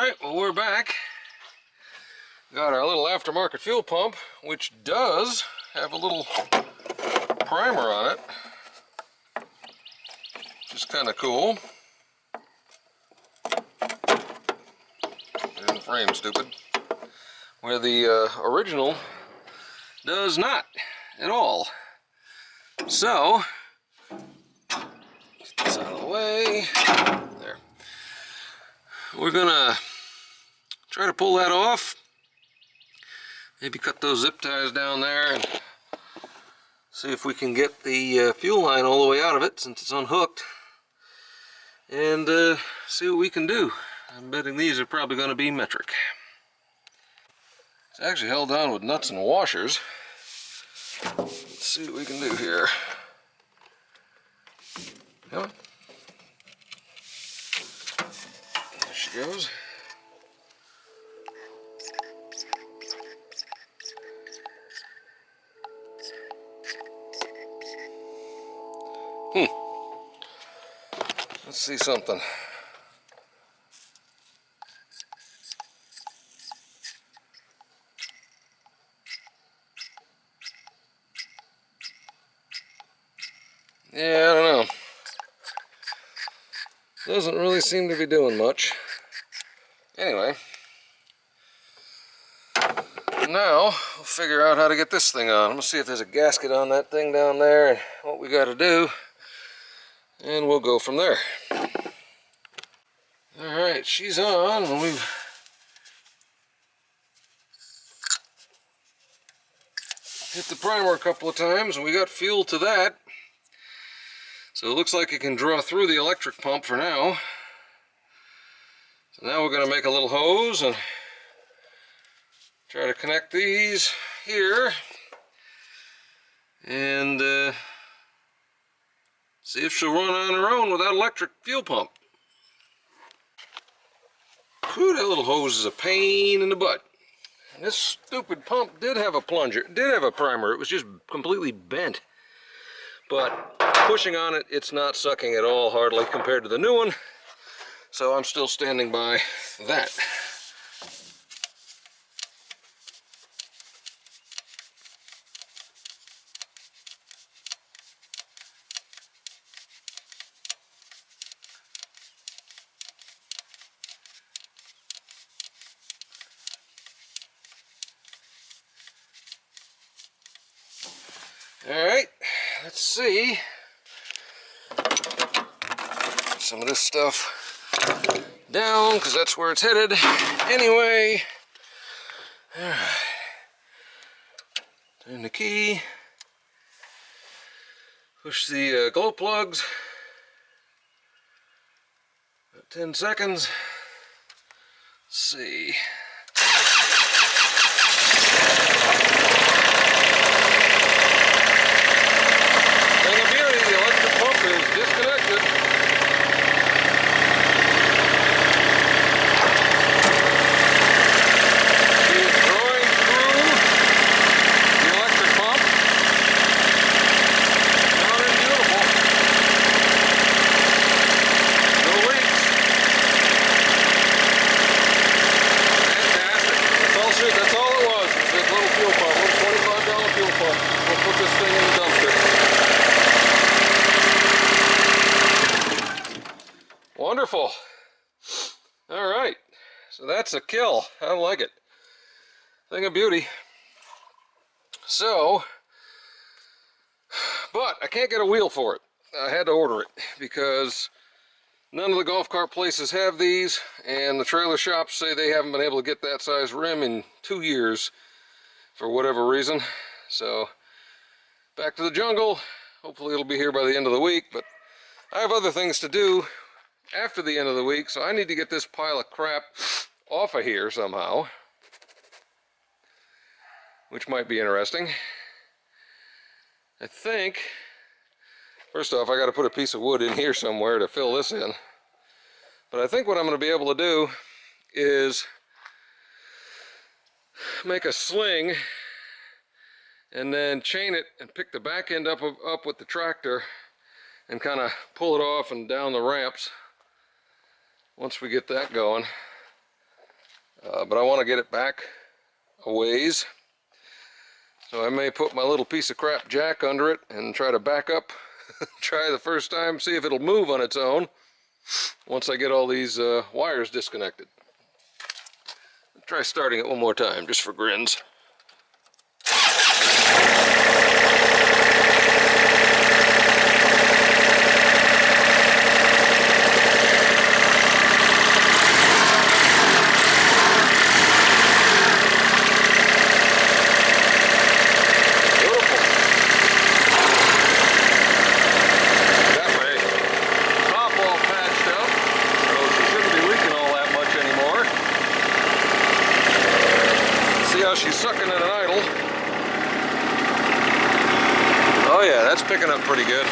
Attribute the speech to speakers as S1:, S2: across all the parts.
S1: Alright, well we're back. Got our little aftermarket fuel pump, which does have a little primer on it, which is kind of cool. Get in the frame, stupid. Where the original does not at all. So, get this out of the way. There. We're gonna try to pull that off. Maybe cut those zip ties down there and see if we can get the fuel line all the way out of it since it's unhooked. And see what we can do. I'm betting these are probably going to be metric. It's actually held on with nuts and washers. Let's see what we can do here. Come on. There she goes. Let's see something. Yeah, I don't know. Doesn't really seem to be doing much. Anyway, now we'll figure out how to get this thing on. I'm gonna see if there's a gasket on that thing down there and what we got to do, and we'll go from there. All right, she's on, and we've hit the primer a couple of times, and we got fuel to that. So it looks like it can draw through the electric pump for now. So now we're going to make a little hose and try to connect these here and see if she'll run on her own without electric fuel pump. Whew, that little hose is a pain in the butt. And this stupid pump did have a plunger, did have a primer. It was just completely bent. But pushing on it, it's not sucking at all, hardly, compared to the new one. So I'm still standing by that. All right, let's see. Some of this stuff down, because that's where it's headed anyway. All right. Turn the key. Push the glow plugs. About 10 seconds. Let's see. Disconnected. She is drawing through the electric pump. Not beautiful. No leaks. Fantastic. That's all it was. It's this little fuel pump, little $25 fuel pump. We'll put this thing in the dumpster. Wonderful. All right, so that's a kill. I like it. Thing of beauty. So, but I can't get a wheel for it. I had to order it because none of the golf cart places have these, and the trailer shops say they haven't been able to get that size rim in 2 years for whatever reason. So, back to the jungle. Hopefully it'll be here by the end of the week, but I have other things to do after the end of the week, so I need to get this pile of crap off of here somehow, which might be interesting. I think, first off, I got to put a piece of wood in here somewhere to fill this in, but I think what I'm going to be able to do is make a sling and then chain it and pick the back end up with the tractor and kind of pull it off and down the ramps once we get that going. but I want to get it back a ways. So I may put my little piece of crap jack under it and try to back up, try the first time, see if it'll move on its own once I get all these wires disconnected. Try starting it one more time, just for grins. She's sucking at an idle. Oh yeah, that's picking up pretty good.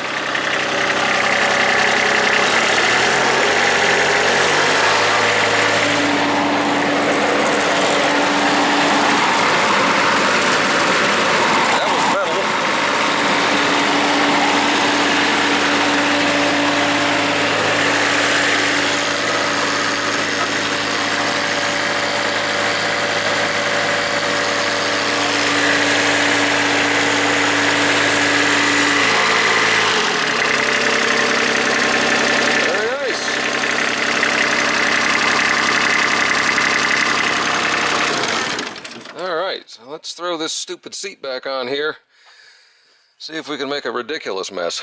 S1: That was metal. So let's throw this stupid seat back on here, see if we can make a ridiculous mess.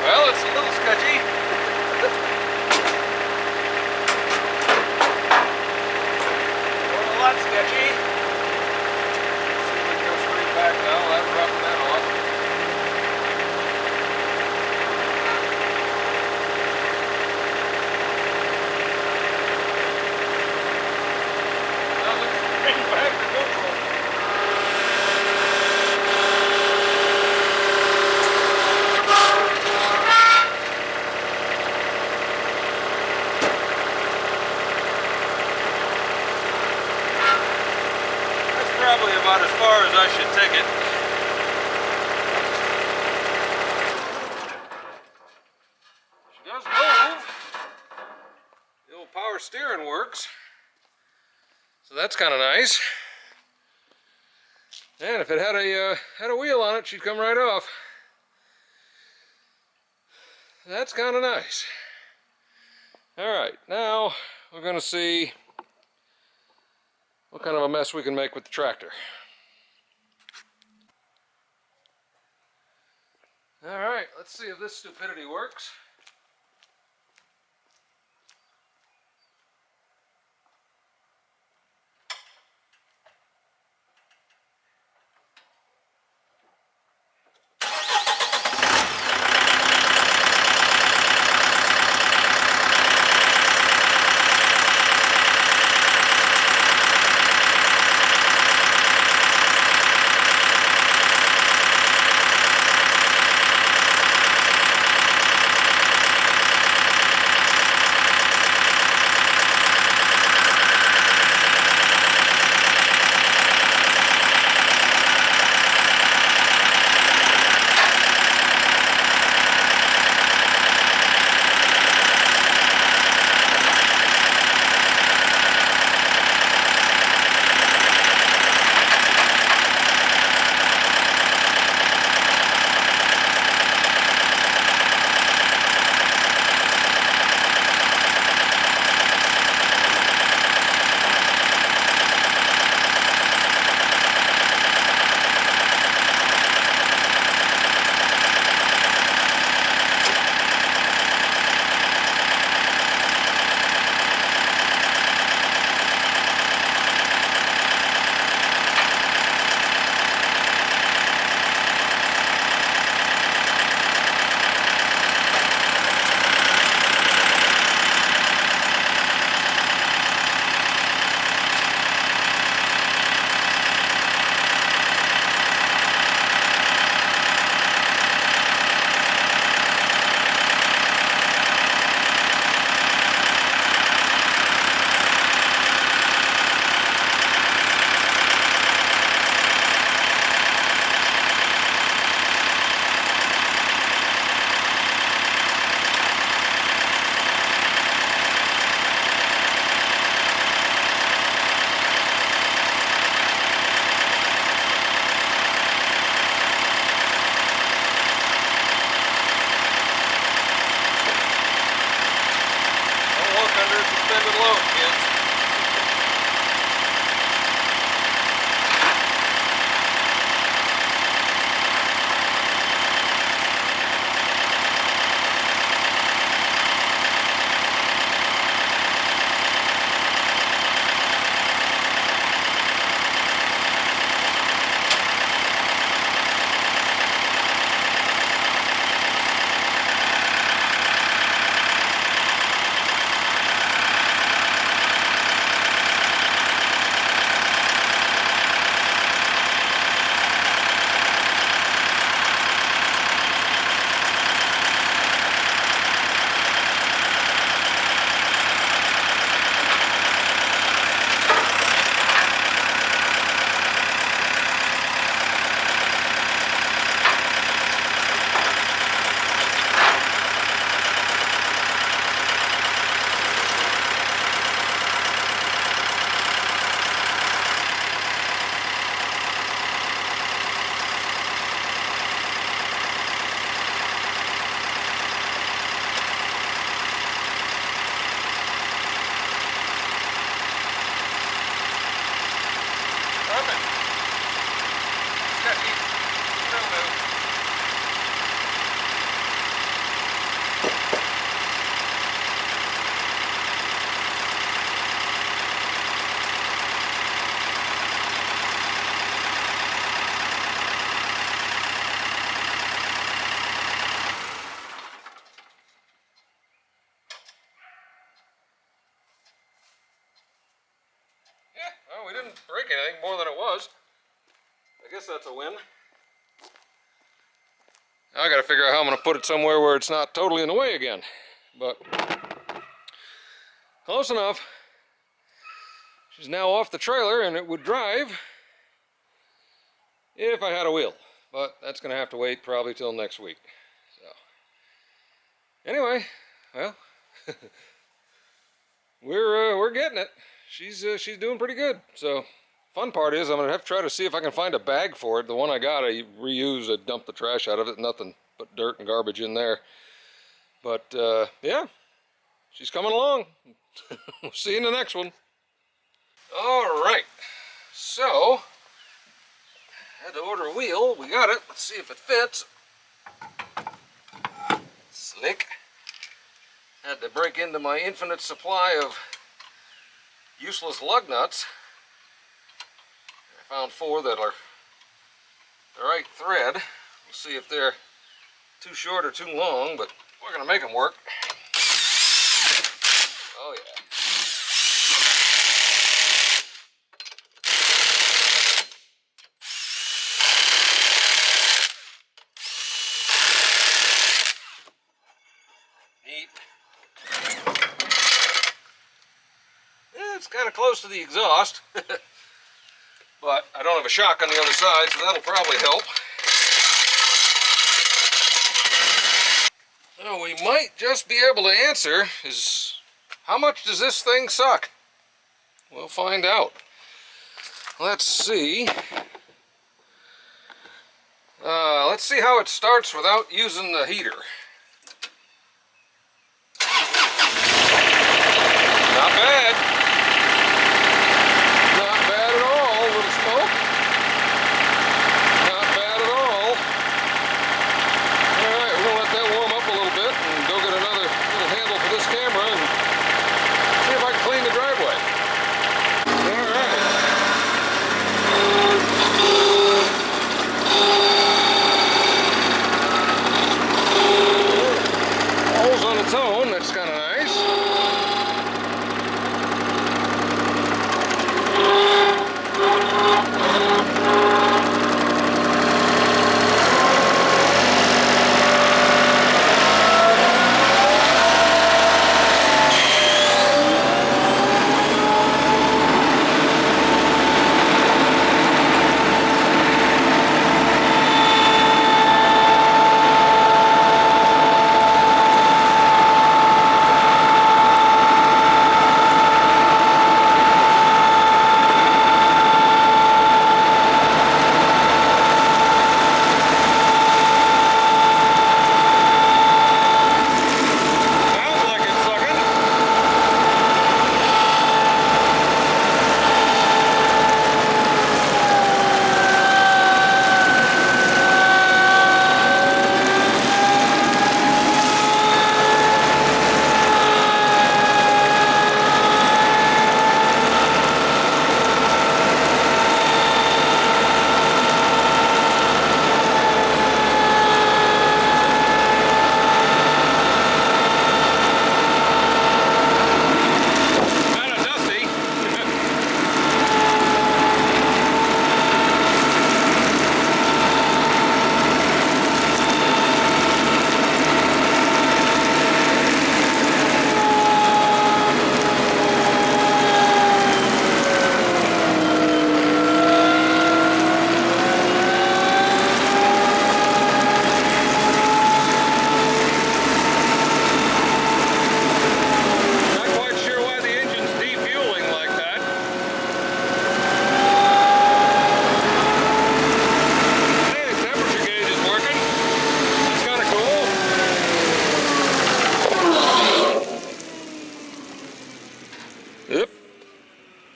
S1: Well, it's a little sketchy. A lot sketchy. See if we can go straight back now without dropping that off. Now let's bring back the GoPro. Probably about as far as I should take it. She does move. The old power steering works. So that's kind of nice. And if it had a wheel on it, she'd come right off. That's kind of nice. All right, now we're going to see what kind of a mess we can make with the tractor. All right, let's see if this stupidity works. break anything more than it was. I guess that's a win. Now I gotta figure out how I'm gonna put it somewhere where it's not totally in the way again. But close enough. She's now off the trailer and it would drive if I had a wheel. But that's gonna have to wait probably till next week. So anyway, well, we're getting it. She's doing pretty good. So fun part is I'm gonna have to try to see if I can find a bag for it. The one I got, I reused. I dumped the trash out of it. Nothing but dirt and garbage in there. But yeah, she's coming along. We'll see you in the next one. All right, so had to order a wheel. We got it. Let's see if it fits. Slick. Had to break into my infinite supply of useless lug nuts. I found 4 that are the right thread. We'll see if they're too short or too long, but we're gonna make them work. Oh yeah. It's kind of close to the exhaust, but I don't have a shock on the other side, so that'll probably help. So we might just be able to answer is, how much does this thing suck? We'll find out. Let's see. Let's see how it starts without using the heater. Not bad.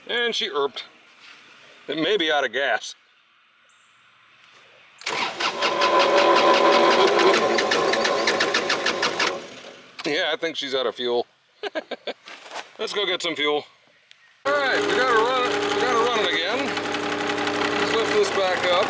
S1: And she erped. It may be out of gas. Yeah, I think she's out of fuel. Let's go get some fuel. All right, we gotta run it again. Let's lift this back up.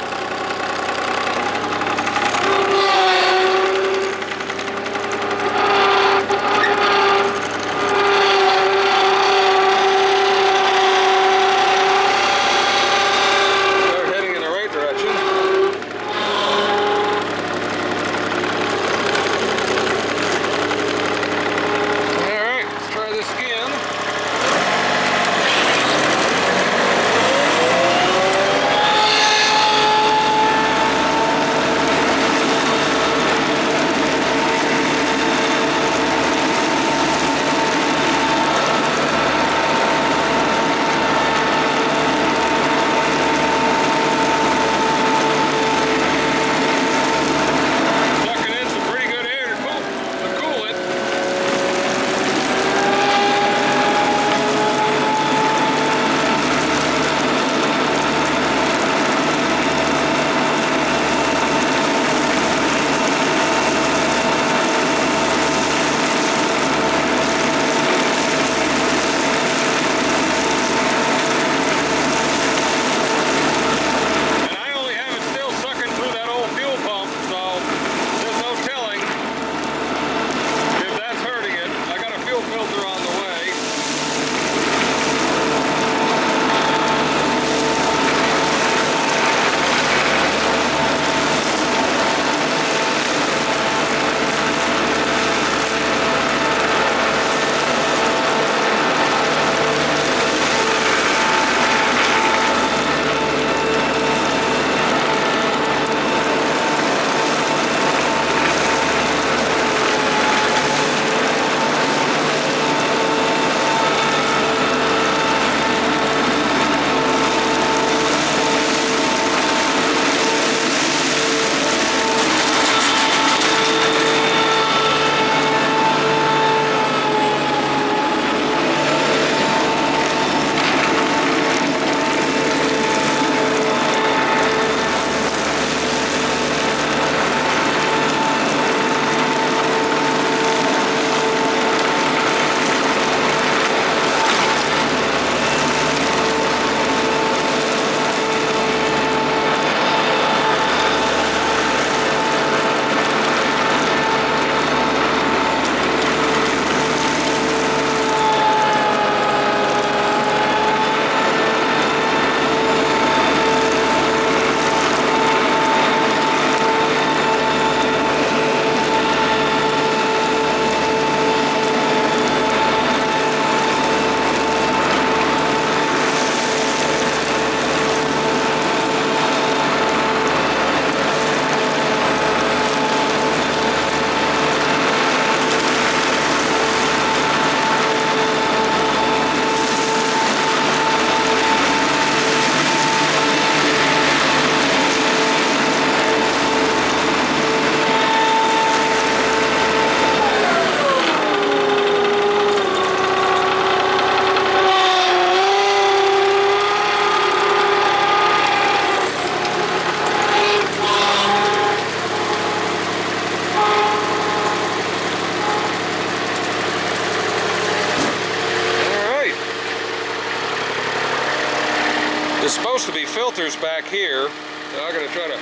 S1: filters back here. So I'm going to try to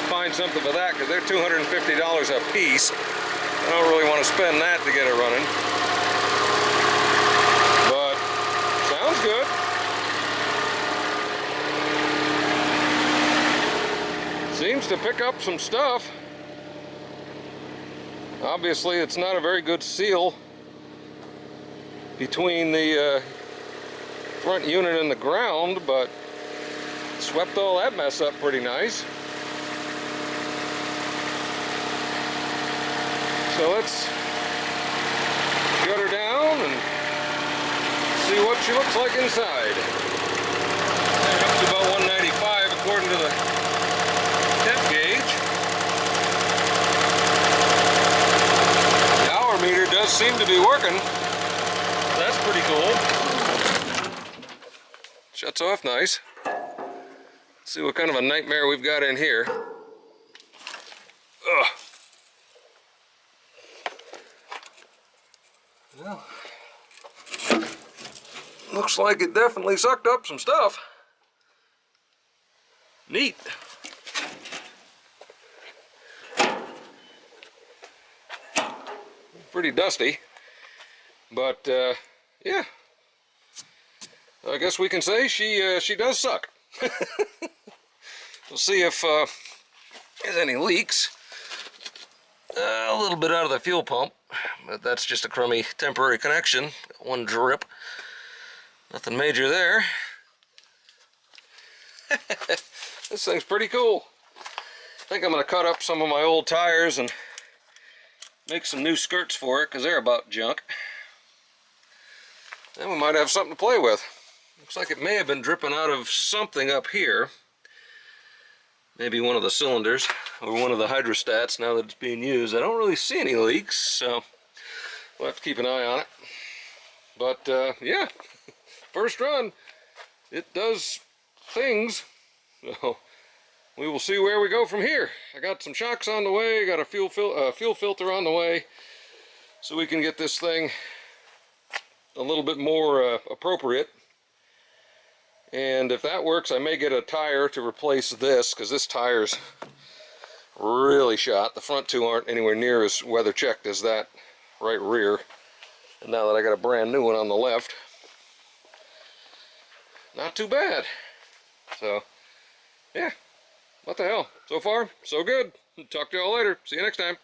S1: find something for that because they're $250 a piece. I don't really want to spend that to get it running. But sounds good. Seems to pick up some stuff. Obviously, it's not a very good seal between the front unit and the ground, but swept all that mess up pretty nice. So let's shut her down and see what she looks like inside. And up to about 195 according to the temp gauge. The hour meter does seem to be working. That's pretty cool. Shuts off nice. Let's see what kind of a nightmare we've got in here. Ugh. Well, looks like it definitely sucked up some stuff. Neat. Pretty dusty, but yeah, I guess we can say she does suck. We'll see if there's any leaks. A little bit out of the fuel pump, but that's just a crummy temporary connection. Got one drip. Nothing major there. This thing's pretty cool. I think I'm going to cut up some of my old tires and make some new skirts for it because they're about junk. Then we might have something to play with. Looks like it may have been dripping out of something up here. Maybe one of the cylinders or one of the hydrostats now that it's being used. I don't really see any leaks, so we'll have to keep an eye on it. But yeah, first run, it does things. So we will see where we go from here. I got some shocks on the way, got a fuel filter on the way, so we can get this thing a little bit more appropriate. And if that works, I may get a tire to replace this, because this tire's really shot. The front two aren't anywhere near as weather checked as that right rear. And now that I got a brand new one on the left, not too bad. So, yeah, what the hell. So far, so good. Talk to y'all later. See you next time.